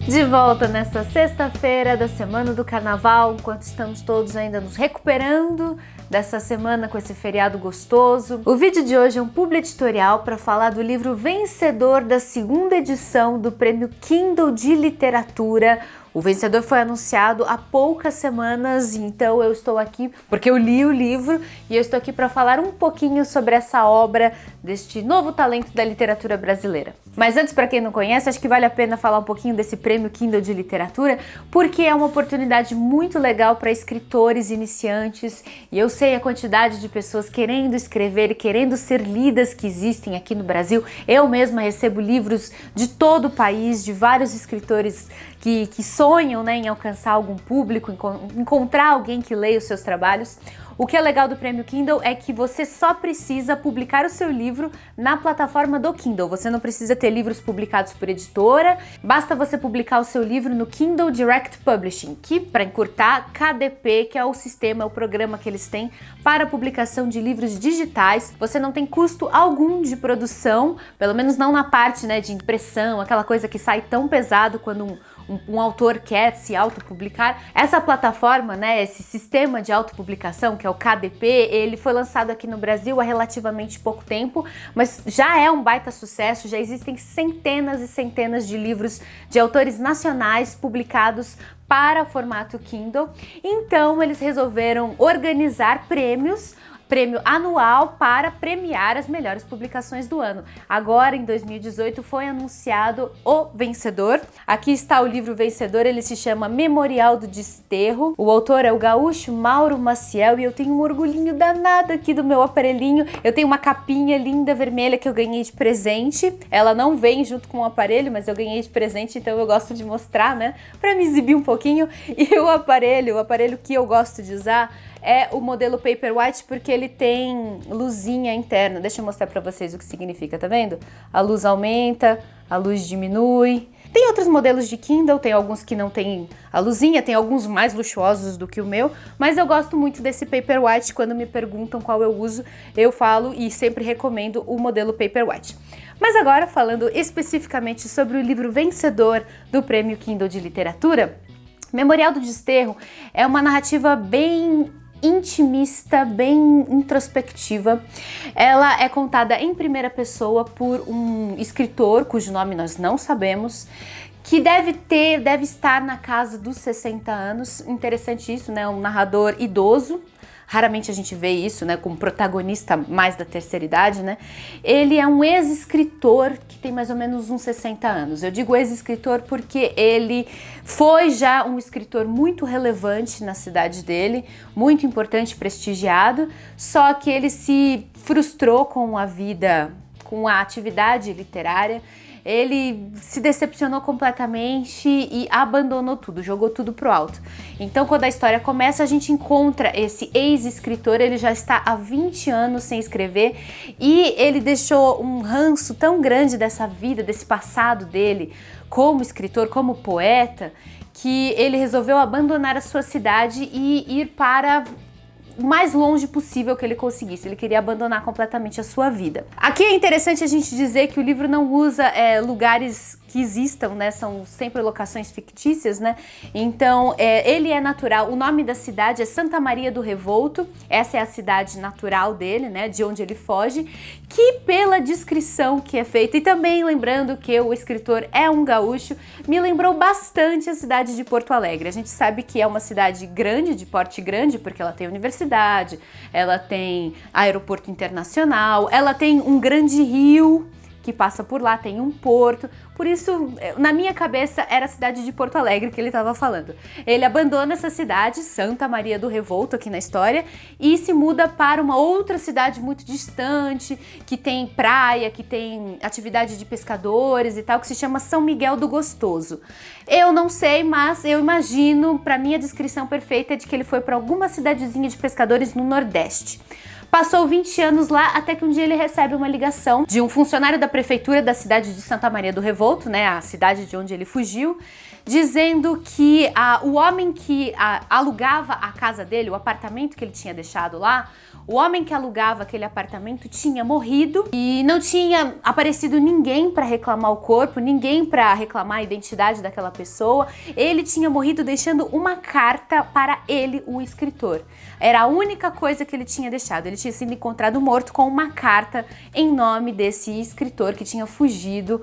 De volta nessa sexta-feira da semana do Carnaval, enquanto estamos todos ainda nos recuperando dessa semana com esse feriado gostoso. O vídeo de hoje é um publi editorial para falar do livro vencedor da segunda edição do Prêmio Kindle de Literatura. O vencedor foi anunciado há poucas semanas, então eu estou aqui porque eu li o livro e eu estou aqui para falar um pouquinho sobre essa obra deste novo talento da literatura brasileira. Mas antes, para quem não conhece, acho que vale a pena falar um pouquinho desse Prêmio Kindle de Literatura, porque é uma oportunidade muito legal para escritores iniciantes e eu sei a quantidade de pessoas querendo escrever e querendo ser lidas que existem aqui no Brasil. Eu mesma recebo livros de todo o país, de vários escritores que sonham, né, em alcançar algum público, encontrar alguém que leia os seus trabalhos. O que é legal do Prêmio Kindle é que você só precisa publicar o seu livro na plataforma do Kindle. Você não precisa ter livros publicados por editora, basta você publicar o seu livro no Kindle Direct Publishing, que, para encurtar, KDP, que é o sistema, é o programa que eles têm para a publicação de livros digitais. Você não tem custo algum de produção, pelo menos não na parte, né, de impressão, aquela coisa que sai tão pesado quando um autor quer se autopublicar. Essa plataforma, né, esse sistema de autopublicação, que é o KDP, ele foi lançado aqui no Brasil há relativamente pouco tempo, mas já é um baita sucesso, já existem centenas e centenas de livros de autores nacionais publicados para formato Kindle. Então eles resolveram organizar prêmio anual para premiar as melhores publicações do ano. Agora, em 2018, foi anunciado o vencedor. Aqui está o livro vencedor, ele se chama Memorial do Desterro. O autor é o gaúcho Mauro Maciel e eu tenho um orgulhinho danado aqui do meu aparelhinho. Eu tenho uma capinha linda vermelha que eu ganhei de presente. Ela não vem junto com o aparelho, mas eu ganhei de presente, então eu gosto de mostrar, né, para me exibir um pouquinho. E o aparelho que eu gosto de usar é o modelo Paperwhite, porque ele tem luzinha interna. Deixa eu mostrar pra vocês o que significa, tá vendo? A luz aumenta, a luz diminui. Tem outros modelos de Kindle, tem alguns que não tem a luzinha, tem alguns mais luxuosos do que o meu, mas eu gosto muito desse Paperwhite. Quando me perguntam qual eu uso, eu falo e sempre recomendo o modelo Paperwhite. Mas agora, falando especificamente sobre o livro vencedor do Prêmio Kindle de Literatura, Memorial do Desterro é uma narrativa bem intimista, bem introspectiva. Ela é contada em primeira pessoa por um escritor cujo nome nós não sabemos, que deve estar na casa dos 60 anos. Interessante isso, né? Um narrador idoso. Raramente a gente vê isso, né, como protagonista mais da terceira idade, né? Ele é um ex-escritor que tem mais ou menos uns 60 anos. Eu digo ex-escritor porque ele foi já um escritor muito relevante na cidade dele, muito importante, prestigiado, só que ele se frustrou com a vida, com a atividade literária. Ele se decepcionou completamente e abandonou tudo, jogou tudo pro alto. Então, quando a história começa, a gente encontra esse ex-escritor, ele já está há 20 anos sem escrever e ele deixou um ranço tão grande dessa vida, desse passado dele como escritor, como poeta, que ele resolveu abandonar a sua cidade e ir para o mais longe possível que ele conseguisse. Ele queria abandonar completamente a sua vida. Aqui é interessante a gente dizer que o livro não usa lugares que existam, né? São sempre locações fictícias, né? Então, ele é natural. O nome da cidade é Santa Maria do Revolto. Essa é a cidade natural dele, né? De onde ele foge. Que pela descrição que é feita, e também lembrando que o escritor é um gaúcho, me lembrou bastante a cidade de Porto Alegre. A gente sabe que é uma cidade grande, de porte grande, porque ela tem universidade, ela tem aeroporto internacional, ela tem um grande rio que passa por lá, tem um porto. Por isso, na minha cabeça, era a cidade de Porto Alegre que ele estava falando. Ele abandona essa cidade, Santa Maria do Revolto, aqui na história, e se muda para uma outra cidade muito distante, que tem praia, que tem atividade de pescadores e tal, que se chama São Miguel do Gostoso. Eu não sei, mas eu imagino, para mim a descrição perfeita é de que ele foi para alguma cidadezinha de pescadores no Nordeste. Passou 20 anos lá até que um dia ele recebe uma ligação de um funcionário da prefeitura da cidade de Santa Maria do Revolto, né, a cidade de onde ele fugiu, dizendo que o homem que alugava a casa dele, o apartamento que ele tinha deixado lá, o homem que alugava aquele apartamento tinha morrido e não tinha aparecido ninguém para reclamar o corpo, ninguém para reclamar a identidade daquela pessoa. Ele tinha morrido deixando uma carta para ele, o escritor. Era a única coisa que ele tinha deixado. Ele tinha sido encontrado morto com uma carta em nome desse escritor que tinha fugido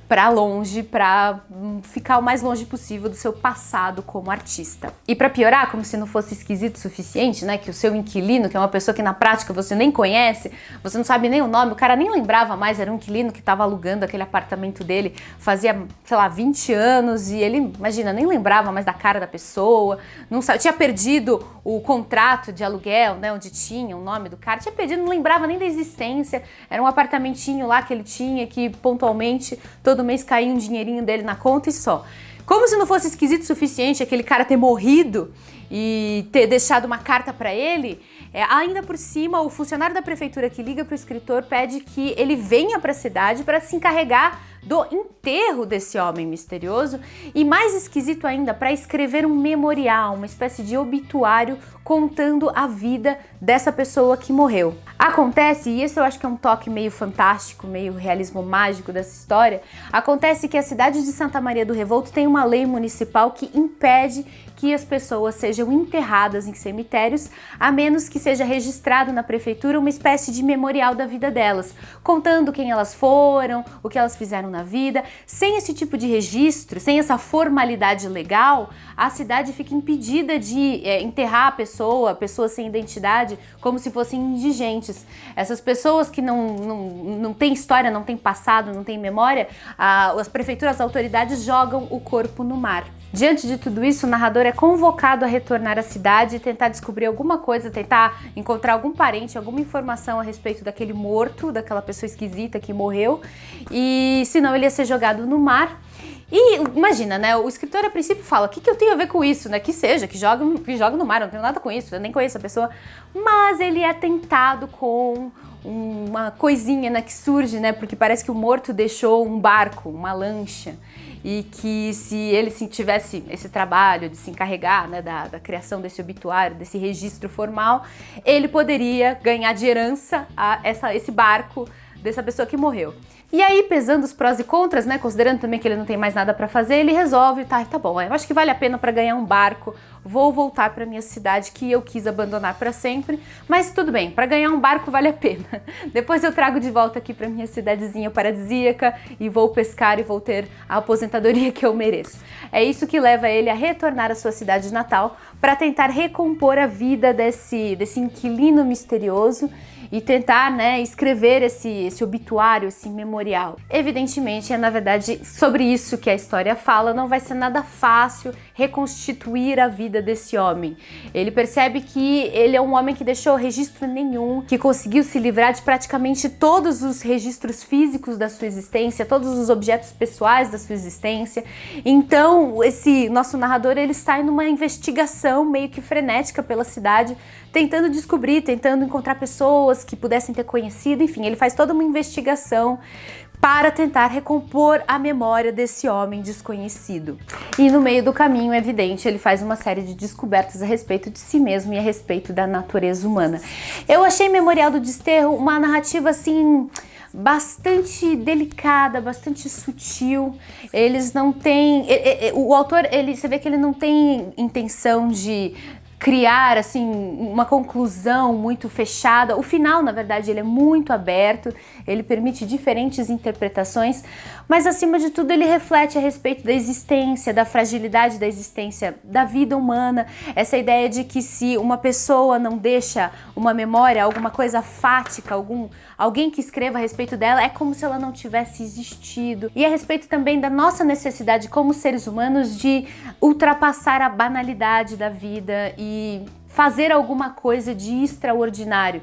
para longe, para ficar o mais longe possível do seu passado como artista. E para piorar, como se não fosse esquisito o suficiente, né, que o seu inquilino, que é uma pessoa que na prática você nem conhece, você não sabe nem o nome, o cara nem lembrava mais, era um inquilino que estava alugando aquele apartamento dele fazia, sei lá, 20 anos, e ele, imagina, nem lembrava mais da cara da pessoa, não sabe, tinha perdido o contrato de aluguel, né, onde tinha o nome do cara, tinha perdido, não lembrava nem da existência, era um apartamentinho lá que ele tinha, que pontualmente todo mês caía um dinheirinho dele na conta e só. Como se não fosse esquisito o suficiente aquele cara ter morrido e ter deixado uma carta para ele, ainda por cima o funcionário da prefeitura que liga para o escritor pede que ele venha para a cidade para se encarregar do enterro desse homem misterioso e, mais esquisito ainda, para escrever um memorial, uma espécie de obituário contando a vida dessa pessoa que morreu. Acontece, e esse eu acho que é um toque meio fantástico, meio realismo mágico dessa história, acontece que a cidade de Santa Maria do Revolto tem uma lei municipal que impede que as pessoas sejam enterradas em cemitérios, a menos que seja registrado na prefeitura uma espécie de memorial da vida delas, contando quem elas foram, o que elas fizeram na vida. Sem esse tipo de registro, sem essa formalidade legal, a cidade fica impedida de enterrar a pessoa sem identidade, como se fossem indigentes. Essas pessoas que não têm história, não têm passado, não têm memória, as prefeituras, as autoridades jogam o corpo no mar. Diante de tudo isso, o narrador é convocado a retornar à cidade e tentar descobrir alguma coisa, tentar encontrar algum parente, alguma informação a respeito daquele morto, daquela pessoa esquisita que morreu, e senão ele ia ser jogado no mar. E imagina, né, o escritor a princípio fala, o que eu tenho a ver com isso, né, que joga no mar, eu não tenho nada com isso, eu nem conheço a pessoa, mas ele é tentado com uma coisinha, né, que surge, né, porque parece que o morto deixou um barco, uma lancha, e que se ele tivesse esse trabalho de se encarregar, né, da criação desse obituário, desse registro formal, ele poderia ganhar de herança esse barco dessa pessoa que morreu. E aí, pesando os prós e contras, né, considerando também que ele não tem mais nada para fazer, ele resolve, tá bom, eu acho que vale a pena para ganhar um barco, vou voltar para minha cidade que eu quis abandonar para sempre, mas tudo bem, para ganhar um barco vale a pena. Depois eu trago de volta aqui para minha cidadezinha paradisíaca e vou pescar e vou ter a aposentadoria que eu mereço. É isso que leva ele a retornar à sua cidade natal para tentar recompor a vida desse inquilino misterioso e tentar, né, escrever esse obituário, esse memorial. Evidentemente, na verdade, sobre isso que a história fala, não vai ser nada fácil reconstituir a vida desse homem. Ele percebe que ele é um homem que deixou registro nenhum, que conseguiu se livrar de praticamente todos os registros físicos da sua existência, todos os objetos pessoais da sua existência. Então, esse nosso narrador, ele sai numa investigação meio que frenética pela cidade, tentando descobrir, tentando encontrar pessoas que pudessem ter conhecido, enfim, ele faz toda uma investigação para tentar recompor a memória desse homem desconhecido. E no meio do caminho, é evidente, ele faz uma série de descobertas a respeito de si mesmo e a respeito da natureza humana. Eu achei Memorial do Desterro uma narrativa, assim, bastante delicada, bastante sutil. Eles não têm... O autor, você vê que ele não tem intenção de criar, assim, uma conclusão muito fechada. O final, na verdade, ele é muito aberto, ele permite diferentes interpretações, mas, acima de tudo, ele reflete a respeito da existência, da fragilidade da existência, da vida humana, essa ideia de que se uma pessoa não deixa uma memória, alguma coisa fática, alguém que escreva a respeito dela, é como se ela não tivesse existido. E a respeito também da nossa necessidade como seres humanos de ultrapassar a banalidade da vida e fazer alguma coisa de extraordinário.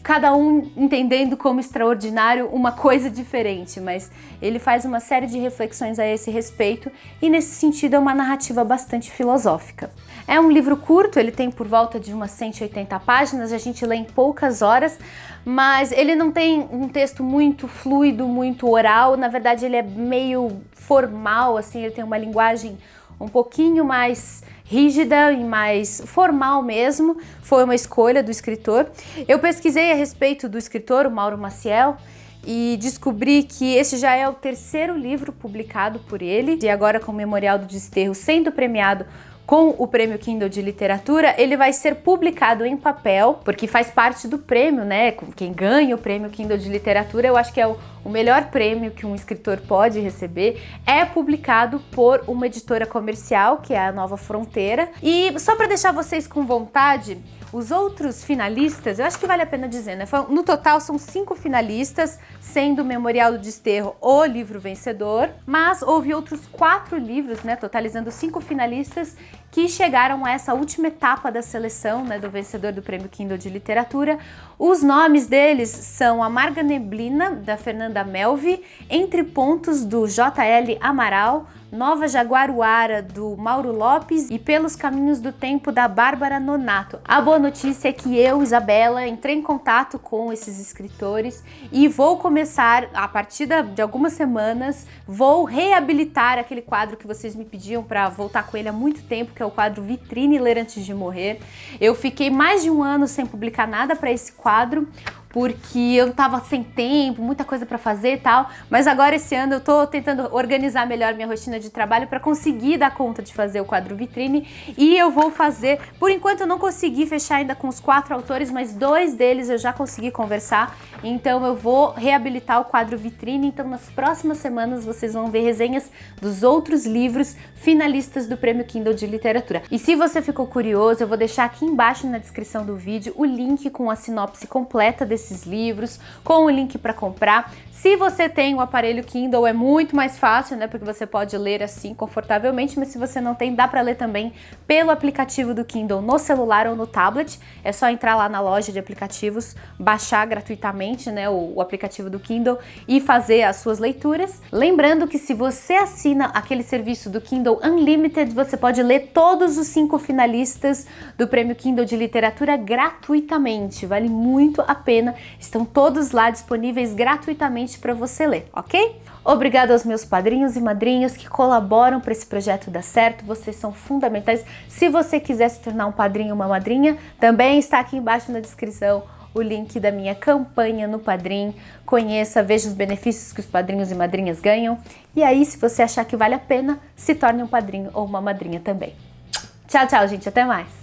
Cada um entendendo como extraordinário uma coisa diferente, mas ele faz uma série de reflexões a esse respeito e, nesse sentido, é uma narrativa bastante filosófica. É um livro curto, ele tem por volta de umas 180 páginas, a gente lê em poucas horas, mas ele não tem um texto muito fluido, muito oral, na verdade ele é meio formal, assim, ele tem uma linguagem um pouquinho mais rígida e mais formal mesmo. Foi uma escolha do escritor. Eu pesquisei a respeito do escritor, o Mauro Maciel, e descobri que esse já é o terceiro livro publicado por ele, e agora com o Memorial do Desterro sendo premiado com o Prêmio Kindle de Literatura, ele vai ser publicado em papel, porque faz parte do prêmio, né? Quem ganha o Prêmio Kindle de Literatura, eu acho que é o melhor prêmio que um escritor pode receber, é publicado por uma editora comercial, que é a Nova Fronteira. E só para deixar vocês com vontade, os outros finalistas, eu acho que vale a pena dizer, né? No total são 5 finalistas, sendo o Memorial do Desterro o livro vencedor, mas houve outros 4 livros, né? Totalizando 5 finalistas que chegaram a essa última etapa da seleção, né, do vencedor do Prêmio Kindle de Literatura. Os nomes deles são Amarga Neblina, da Fernanda Melvi, Entre Pontos, do J.L. Amaral, Nova Jaguaruara, do Mauro Lopes e Pelos Caminhos do Tempo, da Bárbara Nonato. A boa notícia é que eu, Isabela, entrei em contato com esses escritores e vou começar, a partir de algumas semanas, vou reabilitar aquele quadro que vocês me pediam para voltar com ele há muito tempo, que é o quadro Vitrine Ler Antes de Morrer. Eu fiquei mais de um ano sem publicar nada para esse quadro, porque eu tava sem tempo, muita coisa para fazer e tal, mas agora esse ano eu tô tentando organizar melhor minha rotina de trabalho para conseguir dar conta de fazer o quadro Vitrine, e eu vou fazer. Por enquanto eu não consegui fechar ainda com os 4 autores, mas 2 deles eu já consegui conversar, então eu vou reabilitar o quadro Vitrine. Então nas próximas semanas vocês vão ver resenhas dos outros livros finalistas do Prêmio Kindle de Literatura. E se você ficou curioso, eu vou deixar aqui embaixo na descrição do vídeo o link com a sinopse completa desses livros, com o link para comprar. Se você tem um aparelho Kindle é muito mais fácil, né, porque você pode ler assim confortavelmente, mas se você não tem, dá para ler também pelo aplicativo do Kindle no celular ou no tablet. É só entrar lá na loja de aplicativos, baixar gratuitamente, né, o aplicativo do Kindle e fazer as suas leituras. Lembrando que se você assina aquele serviço do Kindle Unlimited, você pode ler todos os 5 finalistas do Prêmio Kindle de Literatura gratuitamente. Vale muito a pena. Estão todos lá disponíveis gratuitamente para você ler, ok? Obrigado aos meus padrinhos e madrinhas que colaboram para esse projeto dar certo. Vocês são fundamentais. Se você quiser se tornar um padrinho ou uma madrinha, também está aqui embaixo na descrição o link da minha campanha no Padrim. Conheça, veja os benefícios que os padrinhos e madrinhas ganham. E aí, se você achar que vale a pena, se torne um padrinho ou uma madrinha também. Tchau, tchau, gente. Até mais.